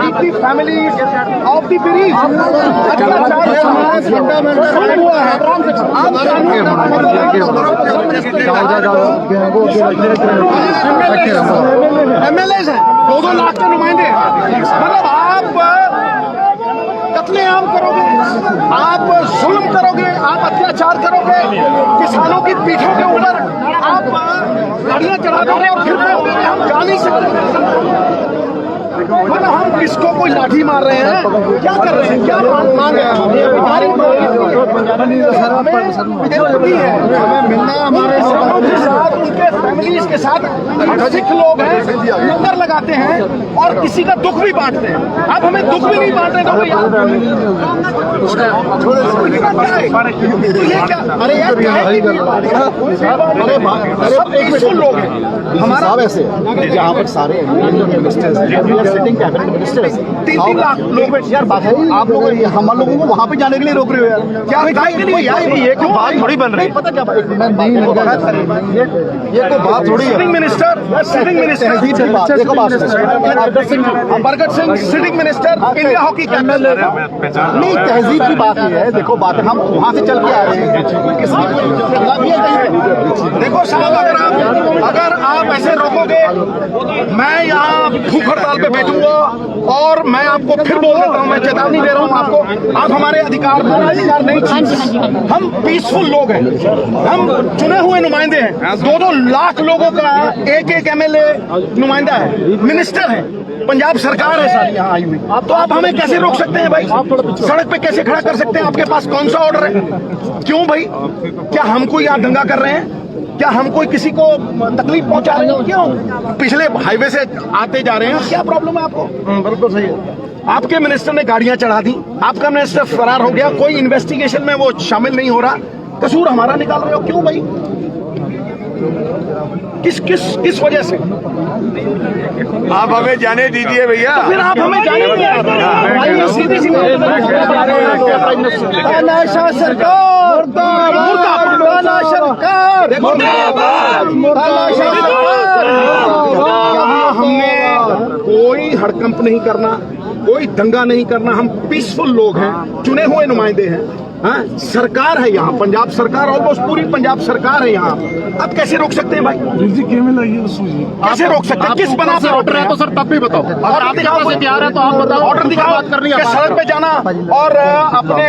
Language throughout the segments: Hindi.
keep the families of the bereaved. MLAs हैं, 2-2 लाख के नुमाइंदे हैं। मतलब आप कत्लेआम करोगे, आप जुल्म करोगे, आप अत्याचार करोगे, किसानों की पीठों के ऊपर आप गाड़ियां चढ़ा दोगे और फिर कहोगे कि हम जा नहीं सकते। मतलब हम किसको कोई लाठी मार रहे हैं, क्या कर रहे हैं, क्या मांग रहे हैं? हमारे साथ उनके फैमिलीज के साथ सिख लोग हैं, लंगर लगाते हैं और किसी का दुख भी बांटते हैं। आप हमें दुख भी नहीं बांट रहे तो ये क्या? अरे यार सब पीसफुल लोग हैं हमारा ऐसे यहाँ पर सारे सिटिंग कैबिनेट मिनिस्टर्स 3 लाख लोग यार बात है। आप लोग हम लोगों को वहाँ पे जाने के लिए रोक रहे हो यार, क्या यार ये कोई बात थोड़ी बन रही है। पता क्या ये कोई बात थोड़ी है। सिटिंग मिनिस्टर बरगद Singh sitting minister India hockey captain. नहीं तहजीब की बात ये है, देखो बात हम वहाँ से चल के आ रहे हैं। देखो साहब अगर आप ऐसे रोकोगे मैं यहाँ भूख हड़ताल पे बैठूंगा और मैं आपको फिर बोल देता हूँ, मैं चेतावनी दे रहा हूँ आपको, आप हमारे अधिकार नहीं छीन सकते। हम पीसफुल लोग हैं, हम चुने हुए नुमाइंदे हैं। 2-2 लाख लोगों का एक MLA नुमाइंदा है, मिनिस्टर है, पंजाब सरकार है सारी यहाँ आई हुई। तो आप हमें कैसे रोक सकते हैं भाई? सड़क पे कैसे खड़ा कर सकते हैं? आपके पास कौन सा ऑर्डर है? क्यों भाई? क्या हमको यहाँ दंगा कर रहे हैं? क्या हम कोई किसी को तकलीफ पहुंचा रहे हैं? क्यों? पिछले हाईवे से आते जा रहे हैं, क्या प्रॉब्लम है आपको? बिल्कुल सही है। आपके मिनिस्टर ने गाड़ियां चढ़ा दी, आपका मिनिस्टर फरार हो गया, कोई इन्वेस्टिगेशन में वो शामिल नहीं हो रहा, कसूर हमारा निकाल रहे हो। क्यों भाई? किस वजह से? आप हमें जाने दीजिए भैया। तो फिर आप हमें जाने दीजिए। सीधी हमने कोई हड़कंप नहीं करना, कोई दंगा नहीं करना। हम पीसफुल लोग हैं, चुने हुए नुमाइंदे हैं। हाँ, सरकार है यहाँ, पंजाब सरकार, ऑलमोस्ट पूरी पंजाब सरकार है यहाँ। आप कैसे रोक सकते हैं भाई? कैसे रोक सकते हैं? किस बना से ऑर्डर है तो सर तब भी बताओ। अगर आप दिखाओ से तैयार है तो आप बताओ, ऑर्डर दिखाओ। बात करनी है सड़क पे जाना और अपने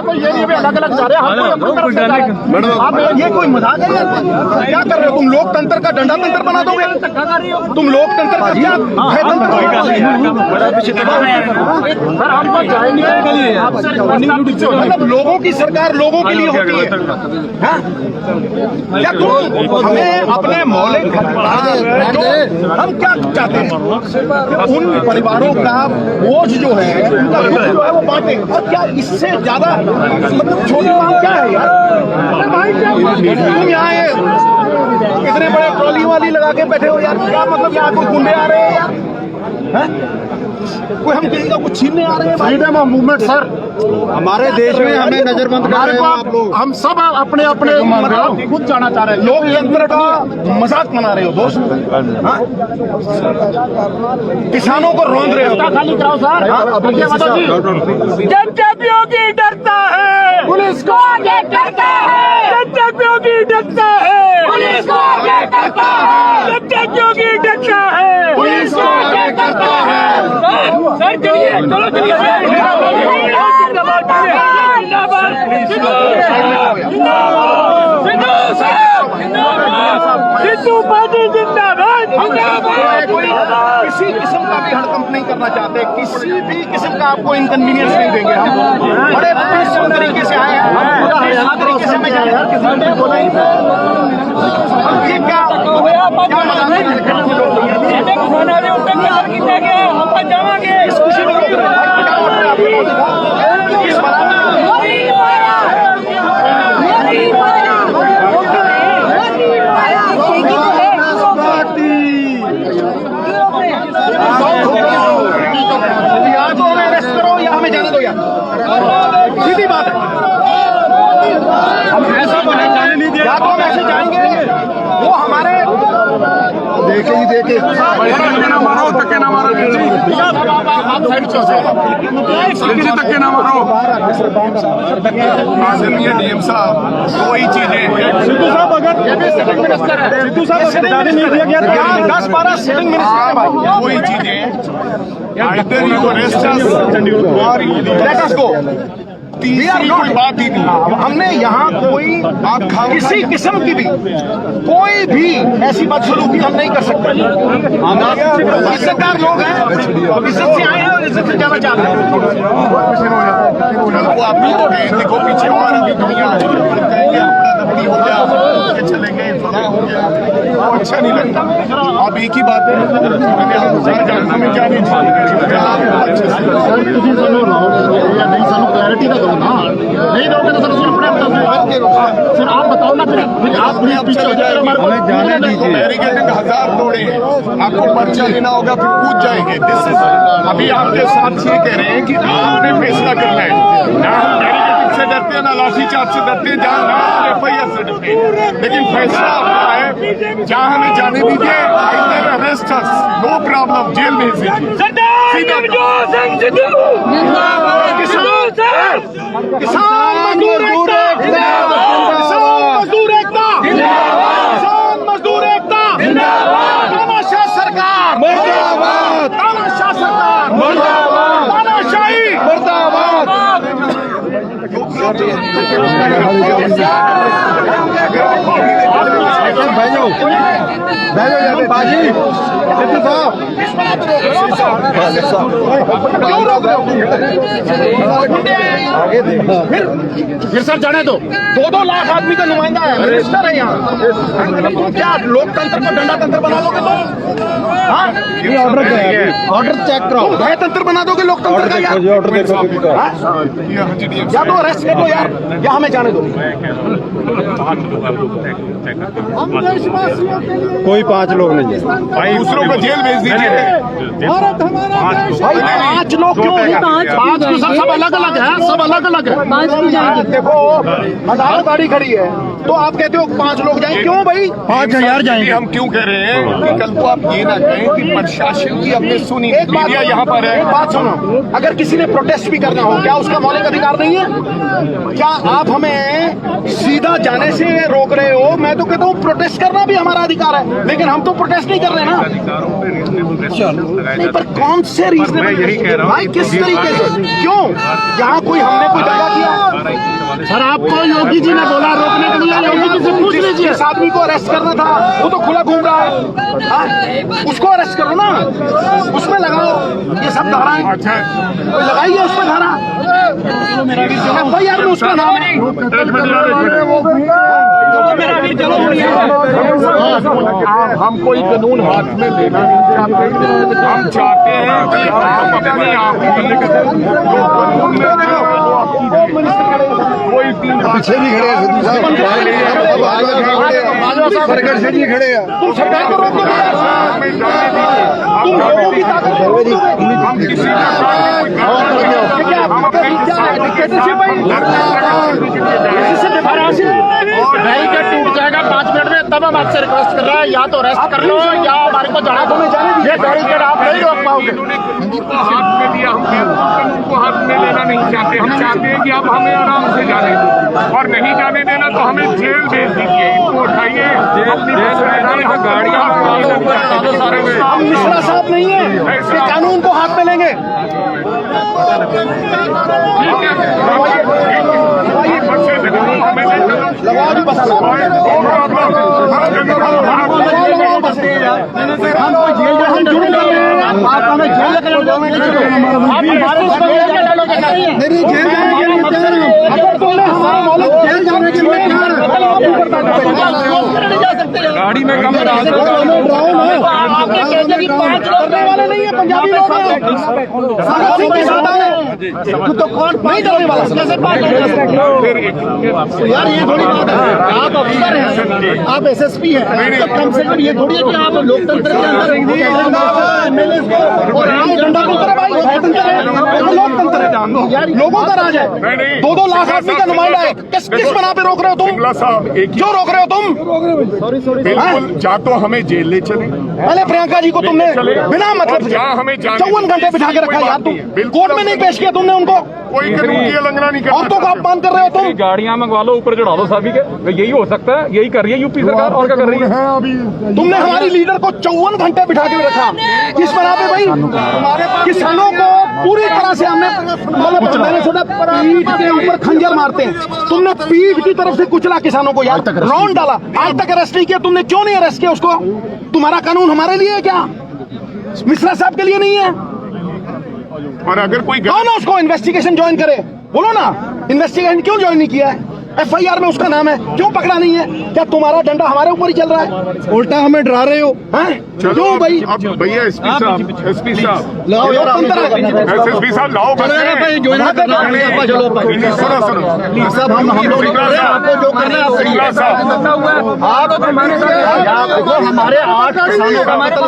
कोई भी अलग अलग जा रहे हैं। ये कोई मजाक है यार? क्या कर रहे हो तुम? लोकतंत्र का डंडा तंत्र बना दोगे तुम? लोकतंत्र का क्या है? मतलब लोगों की सरकार लोगों के लिए होती है। क्या तुम हमें अपने मौलिक हम क्या चाहते हैं? उन परिवारों का बोझ जो है, उनका दुख जो है वो बांटे। और क्या इससे ज्यादा मतलब छोटी बात क्या है यार? तुम यहाँ इतने बड़े ट्रॉली वाली लगा के बैठे हो यार, क्या मतलब? यहाँ कोई गुंडे आ रहे हैं यार? कोई हम किसी का कुछ छीनने आ रहे हैं? फ्रीडम ऑफ मूवमेंट सर, हमारे देश में हमें नजरबंद कर रहे हैं आप लोग। हम सब अपने अपने खुद जाना चाह रहे हैं। लोकतंत्र का मजाक बना रहे हो दोस्त। किसानों को रोंद रहे हो। खाली कराओ सर। जब योगी डरता है पुलिस को आगे करता है। जब योगी डरता है पुलिस को आगे करता है। जब योगी डरता है पुलिस को आगे करता है। सर चलिए, चलो चलिए। सिद्धू पार्टी जिंदाबाद। किसी किस्म का भी हड़कंप नहीं करना चाहते, किसी भी किस्म का आपको इनकन्वीनियंस नहीं देंगे। हम बड़े पीसफुल तरीके से आए हैं, तरीके से मैं जा रहा हूं। ये क्या इस खुशी में रोक रहे हैं? किसी धक्के ना मारो। डीएम साहब वही चीजें सिद्धू साहब अगर सिद्धू साहब अगर नहीं दिया गया 10-12 सिटिंग मिनिस्टर है भाई, वही चीजें इधर ही वो रेस्ट और लेट अस गो। तीसरी कोई बात ही नहीं। हमने यहाँ कोई किसी किस्म की भी कोई भी ऐसी बदसलूकी हम नहीं कर सकते। इज्जतदार लोग हैं, इज्जत से आए हैं और इज्जत से जाना चाहते हैं। वो आप भी तो गए, देखो पीछे और अभी दुनिया हो गया, चले गए, हो गया, वो अच्छा नहीं लगता। अब एक ही बात है, हमें क्या नहीं क्लैरिटी ना दो ना, नहीं दोगे तो सर अपने सर आप बताओ ना, फिर आप पीछे हो जाए हमारे को जाने दीजिए। बैरिकेडिंग 1000 तोड़े हैं, आपको पर्चा लेना होगा, फिर कूद जाएंगे। दिस इज अभी आपके साथ ये कह रहे हैं कि आपने फैसला करना है, ना हम बैरिकेडिंग से डरते हैं, ना लाठीचार्ज से डरते हैं, जहाँ ना FIR से डरते हैं, लेकिन फैसला आपका है। जहाँ हमें जाने दीजिए, अरेस्ट अस, नो प्रॉब्लम, जेल भेज दीजिए। किसान मजदूर एकता, किसान मजदूर एकता, किसान मजदूर एकता, तानाशाह सरकार मुर्दाबाद, तानाशाह सरकार मुर्दाबाद, तानाशाही मुर्दाबाद। बाजी सिद्धू साहब क्यों रोक रहे हो? फिर सर जाने दो, 2-2 लाख आदमी का नुमाइंदा है, मिनिस्टर है यहाँ। तुम क्या लोकतंत्र को डंडा तंत्र बना लोगे तुम? हाँ, ऑर्डर चेक कराओ, भय तंत्र बना दोगे लोकतंत्र का यार। या तो अरेस्ट कर दो यार, या हमें जाने दो। कोई 5 लोग नहीं है भाई, दूसरों को जेल भेज दीजिए। भारत हमारा देश है। 5 लोग क्यों? 5 तो सब अलग अलग है, सब अलग अलग है। देखो अदालत गाड़ी खड़ी है, तो आप कहते हो 5 लोग जाएंगे, क्यों भाई? 5000 जाएंगे। हम क्यों कह रहे हैं कि कल को आप ये ना कहें कि प्रशासन की हमने सुनी। एक बात मीडिया यहाँ पर है, एक बात सुनो, अगर किसी ने प्रोटेस्ट भी करना हो, क्या उसका मौलिक अधिकार नहीं है? क्या आप हमें सीधा जाने से रोक रहे हो? मैं तो कहता हूँ प्रोटेस्ट करना भी हमारा अधिकार है, लेकिन हम तो प्रोटेस्ट नहीं कर रहे ना। नहीं, पर कौन से रीजनेबल भाई, किस तरीके से, क्यों? यहाँ कोई हमने कोई दगा किया? सर आपको योगी जी ने बोला रोकने के लिए, योगी जी से पूछ लीजिए। जिस आदमी को अरेस्ट करना था वो तो खुला घूम रहा है, हाँ? उसको अरेस्ट करो ना, उसमें लगाओ ये सब धाराएं, कोई लगाइए उसमें धारा। FIR में उसका नाम है। हम कोई कानून हाथ में लेना नहीं चाहते, हम चाहते हैं कि आप अपने आप कोई पीछे भी खड़े हैं सिद्धू साहब, प्रगट से भी खड़े हैं। तुम सरकार को रोक दो, तुम लोगों की ताकत को रोक दो। हम किसी बैरिकेड टूट जाएगा 5 मिनट में, तब हम आपसे रिक्वेस्ट कर रहे हैं, या तो अरेस्ट कर लो या हमारे को जाना दो। ये बैरिकेड आप नहीं रोक पाओगे। हाथ में दिया, हम कानून को हाथ में लेना नहीं चाहते। हम चाहते हैं कि आप हमें आराम से जाने दो, और नहीं जाने देना तो हमें जेल भेज दीजिए। इनको उठाइए, अपनी गाड़ियाँ। हम मिश्रा साहब नहीं है कि कानून को हाथ में लेंगे। लगवा दो बस, आप हमें जेल जाने के लिए गाड़ी में कम करने वाले नहीं है, पंजाबी लोग हैं। तो कौन नहीं करने वाला? यार ये थोड़ी बात है, आप अफसर हैं, आप SSP हैं, तो कम से कम ये थोड़ी है कि आप लोकतंत्र के अंदर और यहाँ डंडा तंत्र है भाई, लोकतंत्र है। लोगों का राज है। नहीं। 2-2 लाख आदमी का नुमाइंदा है। किस बना पे रोक रहे हो तुम? सिंगला साहब एक क्यों रोक रहे हो तुम? बिल्कुल, जा तो हमें जेल ले चले, पहले प्रियंका जी को तुमने बिना मतलब से जहाँ हमें जाने 54 घंटे बिठा के रखा यार। तुम बिल्कुल। कोर्ट में नहीं पेश किया तुमने उनको? कोई कानून की उल्लंघना नहीं करता। औरतों का अपमान कर रहे हो तुम। गाड़ियां मंगवा लो, ऊपर चढ़ा दो सभी के। यही हो सकता है, यही कर रही है यूपी सरकार। और क्या कर रही है? तुमने हमारी लीडर को 54 घंटे बिठा के रखा। किस बना पे भाई? किसानों को पूरी तरह से हमने मतलब मैंने सुना पीठ के ऊपर खंजर मारते हैं। तुमने पीठ की तरफ से कुचला किसानों को यार, राउंड डाला। आज तक अरेस्ट नहीं किया तुमने। क्यों नहीं अरेस्ट किया उसको? तुम्हारा कानून हमारे लिए है क्या? मिश्रा साहब के लिए नहीं है? और अगर कोई कौन ना उसको इन्वेस्टिगेशन ज्वाइन करे, बोलो ना। इन्वेस्टिगेशन क्यों ज्वाइन नहीं किया है? FIR में उसका नाम है, क्यों पकड़ा नहीं है? क्या तुम्हारा डंडा हमारे ऊपर ही चल रहा है? उल्टा हमें डरा रहे हो हैं? क्यों भाई? अब भैया एसपी साहब लाओ यार, एसएसपी साहब लाओ बस सुनो सिंगला साहब हमारे 8 किसानों का कत्ल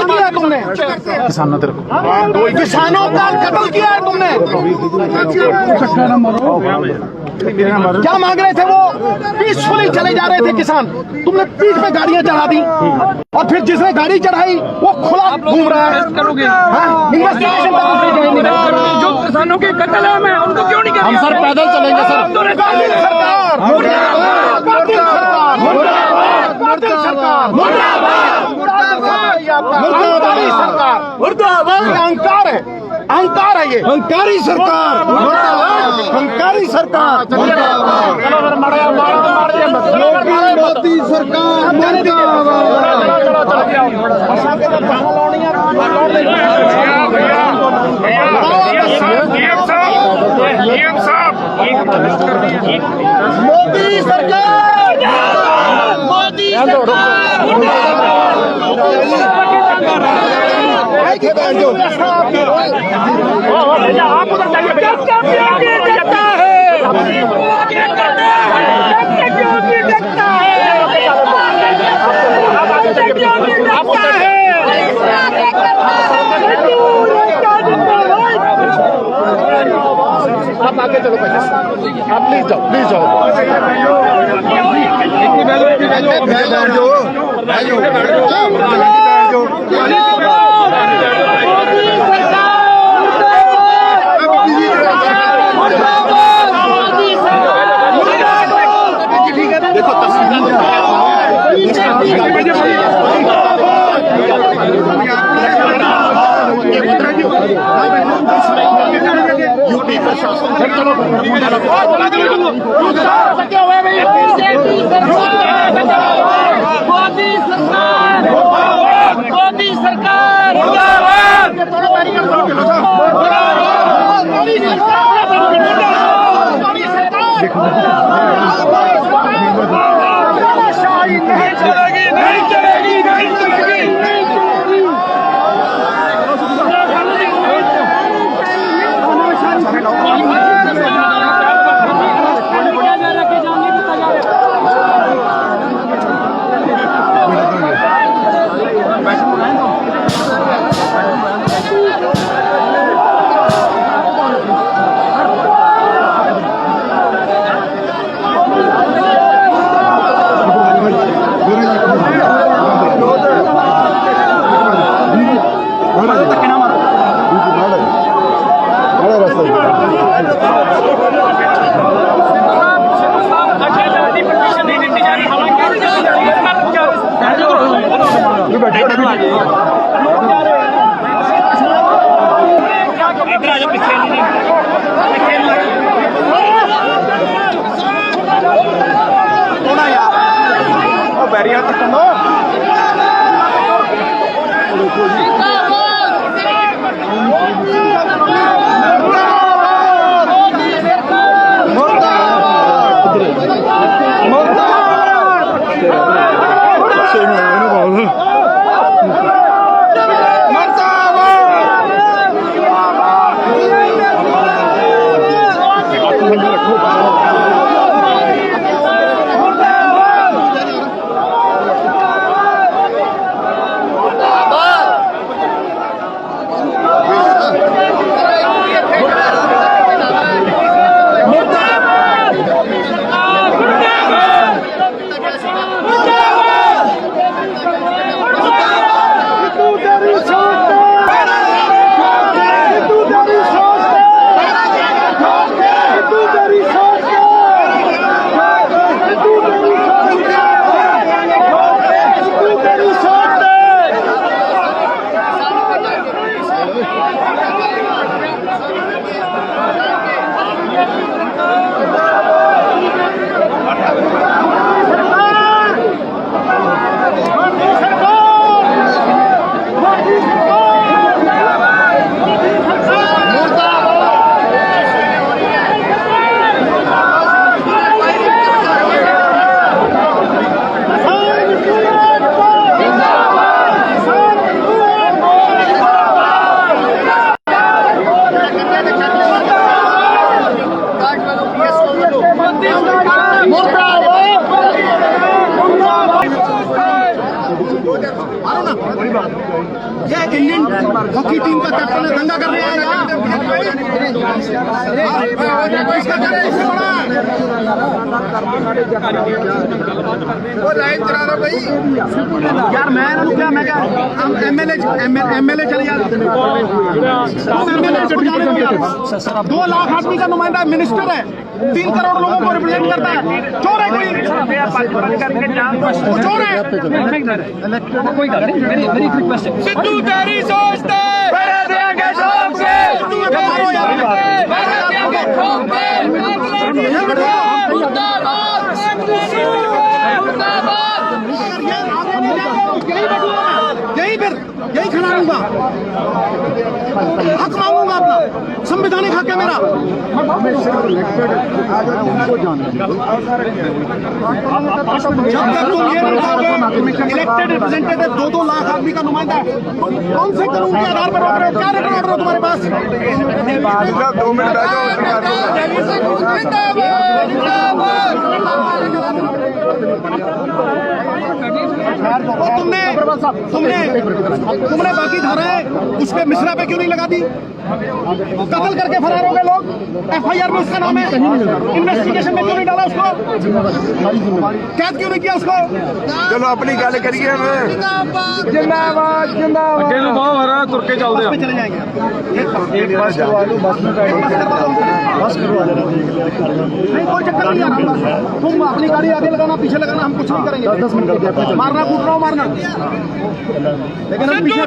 किया है तुमने। किसानों का कत्ल किया है तुमने। क्या मांग रहे थे वो? पीसफुली चले जा रहे थे किसान। तुमने पीठ पे गाड़ियां चढ़ा दी और फिर जिसने गाड़ी चढ़ाई वो खुला घूम रहा है। इन्वेस्टिगेशन जो किसानों के कत्ल है मैं उनको क्यों नहीं? हम सर पैदल चलेंगे सर। सरकार अहंकार है, अहंकार है ये। अहंकारी सरकार, अहंकारी सरकार, मोदी सरकार, मोदी सरकार, मोदी आप उधर आप आगे चलो भाई, आप प्लीज जाओ, प्लीज जाओ। देखो यूपी प्रशासन मोदी सरकार नहीं चलेगी, नहीं चलेगी, नहीं चलेगी। बैरियर तक दो। ये इंडियन हॉकी टीम का कैप्टन है, दंगा कर रहे हैं इसका क्या इससे बड़ा वो लाइन चला रहा भाई यार। मैं क्या एमएलए चले यार, एमएलए 2 लाख आदमी का नुमाइंदा मिनिस्टर है, 3 करोड़ लोगों को रिप्रेजेंट करता है। चोर है कोई, चोर है। मेरी रिक्वेस्ट है सिद्धू तेरी सोच पे देंगे शौक से, यही खड़ा रहूंगा, हक मांगूंगा अपना, संवैधानिक हक है मेरा। जब तक तुम ये इलेक्टेड रिप्रेजेंटेटिव 2-2 लाख आदमी का नुमाइंदा है, कौन से कानून के आधार पर रोक रहे हो? क्या रिटर्न ऑर्डर हो तुम्हारे पास? 2 मिनट तुमने बाकी धाराएं उस पे मिश्रा पे क्यों नहीं लगा दी? कत्ल करके फरार हो गए लोग, एफआईआर में उसका नाम है, इन्वेस्टिगेशन में क्यों नहीं डाला उसको? कैद क्यों नहीं किया उसको? चलो अपनी गल करिए। जिंदाबाद जिंदाबाद तुर के चलते हैं, चले जाएंगे। नहीं कोई चक्कर नहीं यार, तुम अपनी गाड़ी आगे लगाना पीछे लगाना, हम कुछ नहीं करेंगे। 10 मिनट मारना कूट रहा हूँ मारना, लेकिन हम पीछे